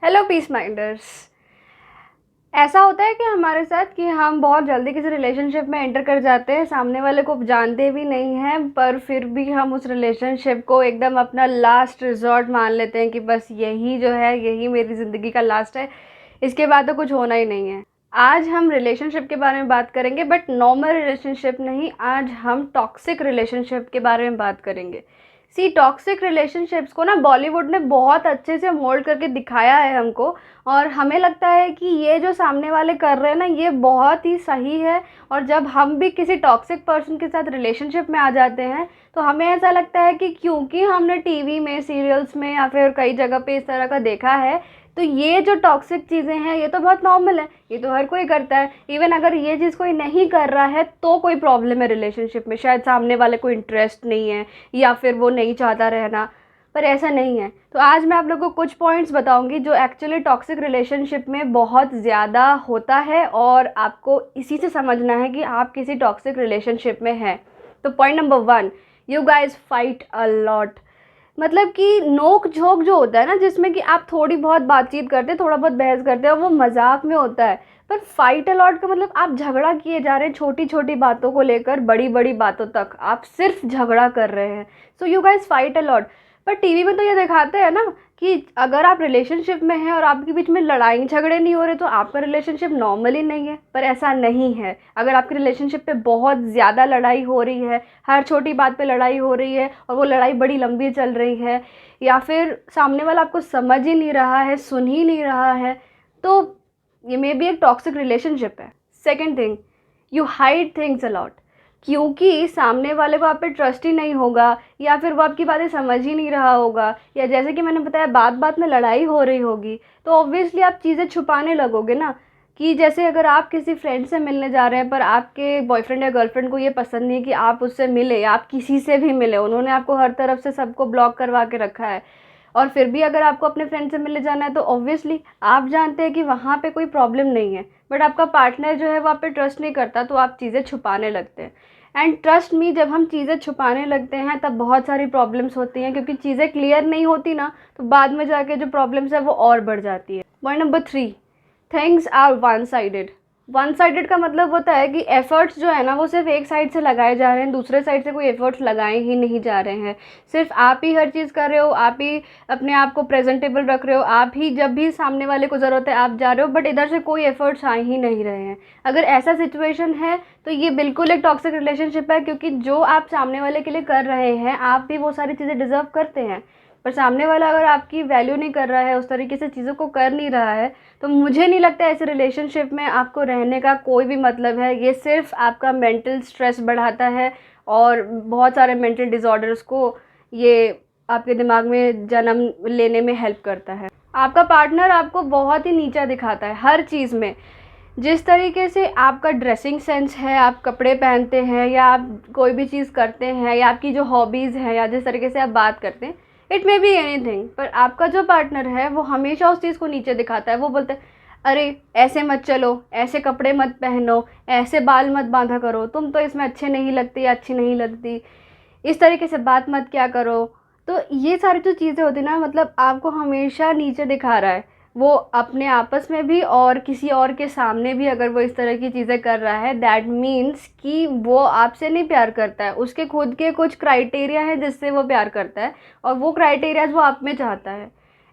Hello piece minders. ऐसा होता है कि हमारे साथ कि हम बहुत जल्दी किसी रिलेशनशिप में एंटर कर जाते हैं, सामने वाले को जानते भी नहीं हैं, पर फिर भी हम उस रिलेशनशिप को एकदम अपना लास्ट रिजॉर्ट मान लेते हैं कि बस यही जो है यही मेरी ज़िंदगी का लास्ट है, इसके बाद तो कुछ होना ही नहीं है। आज हम रिलेशनशिप के बारे में बात करेंगे, बट नॉर्मल रिलेशनशिप नहीं, आज हम टॉक्सिक रिलेशनशिप के बारे में बात करेंगे। सी टॉक्सिक रिलेशनशिप्स को ना बॉलीवुड ने बहुत अच्छे से मोल्ड करके दिखाया है हमको, और हमें लगता है कि ये जो सामने वाले कर रहे हैं ना ये बहुत ही सही है। और जब हम भी किसी टॉक्सिक पर्सन के साथ रिलेशनशिप में आ जाते हैं तो हमें ऐसा लगता है कि क्योंकि हमने टीवी में, सीरियल्स में या फिर कई जगह पे इस तरह का देखा है, तो ये जो टॉक्सिक चीज़ें हैं ये तो बहुत नॉर्मल है, ये तो हर कोई करता है। इवन अगर ये चीज़ कोई नहीं कर रहा है तो कोई प्रॉब्लम है रिलेशनशिप में, शायद सामने वाले को इंटरेस्ट नहीं है या फिर वो नहीं चाहता रहना, पर ऐसा नहीं है। तो आज मैं आप लोगों को कुछ पॉइंट्स बताऊंगी जो एक्चुअली टॉक्सिक रिलेशनशिप में बहुत ज़्यादा होता है, और आपको इसी से समझना है कि आप किसी टॉक्सिक रिलेशनशिप में हैं। तो point number 1, you guys fight a lot. मतलब कि नोक झोंक जो होता है ना, जिसमें कि आप थोड़ी बहुत बातचीत करते हैं, थोड़ा बहुत बहस करते हैं, और वो मजाक में होता है। पर फाइट अलॉट का मतलब आप झगड़ा किए जा रहे हैं, छोटी छोटी बातों को लेकर बड़ी बड़ी बातों तक आप सिर्फ झगड़ा कर रहे हैं। So you guys fight a lot. पर टीवी में तो ये दिखाते हैं ना कि अगर आप रिलेशनशिप में हैं और आपके बीच में लड़ाई झगड़े नहीं हो रहे तो आपका रिलेशनशिप नॉर्मली नहीं है, पर ऐसा नहीं है। अगर आपके रिलेशनशिप पे बहुत ज़्यादा लड़ाई हो रही है, हर छोटी बात पे लड़ाई हो रही है, और वो लड़ाई बड़ी लंबी चल रही है, या फिर सामने वाला आपको समझ ही नहीं रहा है, सुन ही नहीं रहा है, तो ये मे भी एक टॉक्सिक रिलेशनशिप है। Second thing, you hide things a lot. क्योंकि सामने वाले को आप पे ट्रस्ट ही नहीं होगा, या फिर वो आपकी बातें समझ ही नहीं रहा होगा, या जैसे कि मैंने बताया बात बात में लड़ाई हो रही होगी, तो ऑब्वियसली आप चीज़ें छुपाने लगोगे ना। कि जैसे अगर आप किसी फ्रेंड से मिलने जा रहे हैं पर आपके बॉयफ्रेंड या गर्लफ्रेंड को ये पसंद नहीं है कि आप उससे मिले, आप किसी से भी मिले, उन्होंने आपको हर तरफ से सबको ब्लॉक करवा के रखा है, और फिर भी अगर आपको अपने फ्रेंड से मिलने जाना है तो ऑब्वियसली आप जानते हैं कि वहाँ पे कोई प्रॉब्लम नहीं है, बट आपका पार्टनर जो है वो आप पे ट्रस्ट नहीं करता, तो आप चीज़ें छुपाने लगते हैं। एंड ट्रस्ट मी, जब हम चीज़ें छुपाने लगते हैं तब बहुत सारी प्रॉब्लम्स होती हैं, क्योंकि चीज़ें क्लियर नहीं होती ना तो बाद में जाके जो प्रॉब्लम्स है वो और बढ़ जाती है। Point number 3, things are one sided. One sided का मतलब होता है कि एफर्ट्स जो है ना वो सिर्फ एक साइड से लगाए जा रहे हैं, दूसरे साइड से कोई एफर्ट्स लगाए ही नहीं जा रहे हैं। सिर्फ आप ही हर चीज़ कर रहे हो, आप ही अपने आप को प्रेजेंटेबल रख रहे हो, आप ही जब भी सामने वाले को ज़रूरत है आप जा रहे हो, बट इधर से कोई एफर्ट्स आ ही नहीं रहे हैं। अगर ऐसा सिचुएशन है तो ये बिल्कुल एक टॉक्सिक रिलेशनशिप है, क्योंकि जो आप सामने वाले के लिए कर रहे हैं आप भी वो सारी चीज़ें डिजर्व करते हैं, पर सामने वाला अगर आपकी वैल्यू नहीं कर रहा है, उस तरीके से चीज़ों को कर नहीं रहा है, तो मुझे नहीं लगता ऐसे रिलेशनशिप में आपको रहने का कोई भी मतलब है। ये सिर्फ आपका मेंटल स्ट्रेस बढ़ाता है, और बहुत सारे मेंटल डिसऑर्डर्स को ये आपके दिमाग में जन्म लेने में हेल्प करता है। आपका पार्टनर आपको बहुत ही नीचा दिखाता है हर चीज़ में। जिस तरीके से आपका ड्रेसिंग सेंस है, आप कपड़े पहनते हैं, या आप कोई भी चीज़ करते हैं, या आपकी जो हॉबीज़ हैं, या जिस तरीके से आप बात करते हैं, इट मे बी एनीथिंग, पर आपका जो पार्टनर है वो हमेशा उस चीज़ को नीचे दिखाता है। वो बोलता है अरे ऐसे मत चलो, ऐसे कपड़े मत पहनो, ऐसे बाल मत बांधा करो, तुम तो इसमें अच्छे नहीं लगती या अच्छी नहीं लगती, इस तरीके से बात मत क्या करो। तो ये सारी जो चीज़ें होती ना, मतलब आपको हमेशा नीचे दिखा रहा है। वो अपने आपस में भी और किसी और के सामने भी अगर वो इस तरह की चीज़ें कर रहा है, दैट मीन्स कि वो आपसे नहीं प्यार करता है, उसके खुद के कुछ क्राइटेरिया हैं जिससे वो प्यार करता है, और वो क्राइटेरियाज वो आप में चाहता है।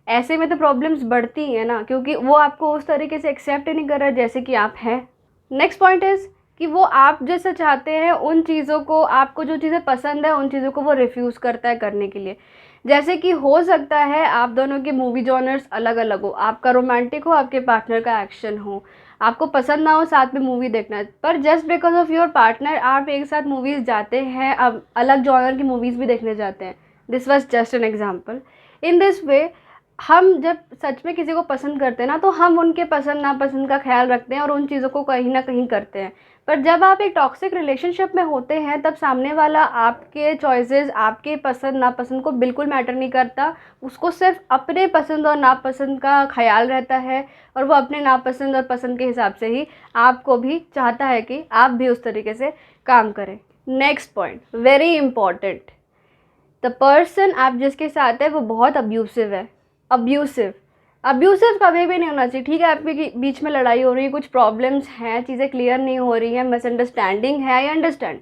ऐसे में तो प्रॉब्लम्स बढ़ती हैं ना, क्योंकि वो आपको उस तरीके से एक्सेप्ट नहीं कर रहा है जैसे कि आप हैं। नेक्स्ट पॉइंट इज़ कि वो आप जैसे चाहते हैं उन चीज़ों को, आपको जो चीज़ें पसंद है उन चीज़ों को वो रिफ्यूज़ करता है करने के लिए। जैसे कि हो सकता है आप दोनों के मूवी जॉनर्स अलग अलग हो, आपका रोमांटिक हो, आपके पार्टनर का एक्शन हो, आपको पसंद ना हो साथ में मूवी देखना, पर just because of your partner आप एक साथ मूवीज़ जाते हैं, अब अलग जॉनर की मूवीज़ भी देखने जाते हैं। This was just an example. In this way हम जब सच में किसी को पसंद करते हैं ना तो हम उनके पसंद नापसंद का ख्याल रखते हैं और उन चीज़ों को कहीं ना कहीं करते हैं। पर जब आप एक टॉक्सिक रिलेशनशिप में होते हैं तब सामने वाला आपके चॉइसेस, आपके पसंद नापसंद को बिल्कुल मैटर नहीं करता, उसको सिर्फ अपने पसंद और नापसंद का ख्याल रहता है, और वो अपने नापसंद और पसंद के हिसाब से ही आपको भी चाहता है कि आप भी उस तरीके से काम करें। Next point, very important, the person आप जिसके साथ है वो बहुत अब्यूसिव है। अब्यूसिव अब्यूसिव कभी भी नहीं होना चाहिए, ठीक है, आपके बीच में लड़ाई हो रही है, कुछ प्रॉब्लम्स हैं, चीज़ें क्लियर नहीं हो रही हैं, मिसअंडरस्टैंडिंग है, आई अंडरस्टैंड,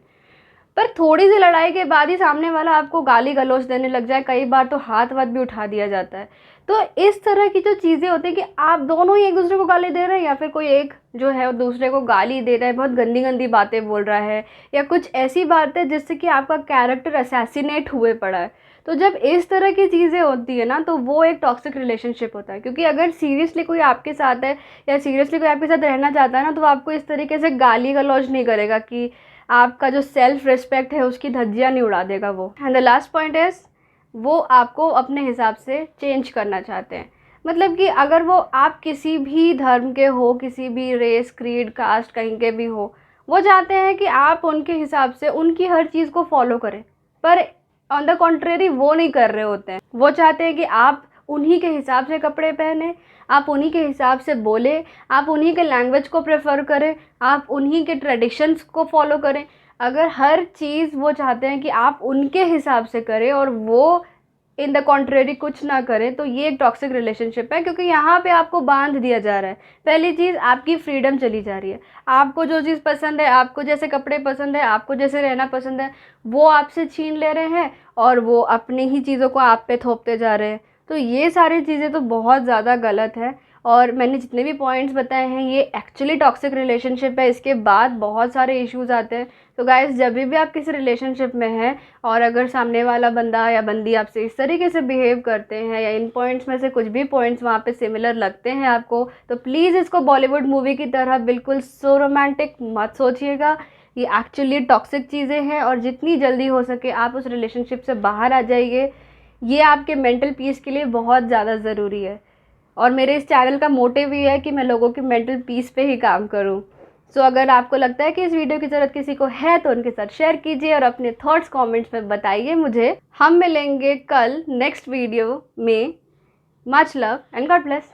पर थोड़ी सी लड़ाई के बाद ही सामने वाला आपको गाली गलौज देने लग जाए, कई बार तो हाथ वाथ भी उठा दिया जाता है। तो इस तरह की जो चीज़ें होती हैं कि आप दोनों ही एक दूसरे को गाली दे रहे हैं, या फिर कोई एक जो है वो दूसरे को गाली दे रहा है, बहुत गंदी गंदी बातें बोल रहा है, या कुछ ऐसी बातें जिससे कि आपका कैरेक्टर असैसिनेट हुए पड़ा है, तो जब इस तरह की चीज़ें होती है ना, तो वो एक टॉक्सिक रिलेशनशिप होता है। क्योंकि अगर सीरियसली कोई आपके साथ है या सीरियसली कोई आपके साथ रहना चाहता है ना, तो वो आपको इस तरीके से गाली गलौज नहीं करेगा कि आपका जो सेल्फ रिस्पेक्ट है उसकी धज्जियाँ नहीं उड़ा देगा वो। And the last point is, वो आपको अपने हिसाब से चेंज करना चाहते हैं। मतलब कि अगर वो आप किसी भी धर्म के हो, किसी भी रेस, क्रीड, कास्ट, कहीं के भी हो, वो चाहते हैं कि आप उनके हिसाब से उनकी हर चीज़ को फॉलो करें, पर ऑन द कॉन्ट्रेरी वो नहीं कर रहे होते हैं। वो चाहते हैं कि आप उन्हीं के हिसाब से कपड़े पहने, आप उन्हीं के हिसाब से बोले, आप उन्हीं के लैंग्वेज को प्रेफर करें, आप उन्हीं के ट्रेडिशंस को फॉलो करें। अगर हर चीज़ वो चाहते हैं कि आप उनके हिसाब से करें और वो इन द कॉन्ट्रेरी कुछ ना करें, तो ये एक टॉक्सिक रिलेशनशिप है। क्योंकि यहाँ पे आपको बांध दिया जा रहा है। पहली चीज़, आपकी फ्रीडम चली जा रही है। आपको जो चीज़ पसंद है, आपको जैसे कपड़े पसंद है, आपको जैसे रहना पसंद है, वो आपसे छीन ले रहे हैं और वो अपनी ही चीज़ों को आप पे थोपते जा रहे हैं। तो ये सारी चीज़ें तो बहुत ज़्यादा गलत है। और मैंने जितने भी पॉइंट्स बताए हैं, ये एक्चुअली टॉक्सिक रिलेशनशिप है। इसके बाद बहुत सारे इश्यूज़ आते हैं। तो गाइस, जब भी आप किसी रिलेशनशिप में हैं और अगर सामने वाला बंदा या बंदी आपसे इस तरीके से बिहेव करते हैं, या इन पॉइंट्स में से कुछ भी पॉइंट्स वहाँ पे सिमिलर लगते हैं आपको, तो प्लीज़ इसको बॉलीवुड मूवी की तरह बिल्कुल सो रोमांटिक मत सोचिएगा। ये एक्चुअली टॉक्सिक चीज़ें हैं और जितनी जल्दी हो सके आप उस रिलेशनशिप से बाहर आ जाइए। ये आपके मेंटल पीस के लिए बहुत ज़्यादा ज़रूरी है। और मेरे इस चैनल का मोटिव ये है कि मैं लोगों के मेंटल पीस पे ही काम करूं। सो अगर आपको लगता है कि इस वीडियो की ज़रूरत किसी को है, तो उनके साथ शेयर कीजिए और अपने थॉट्स कमेंट्स में बताइए मुझे। हम मिलेंगे कल नेक्स्ट वीडियो में। Much love and God bless.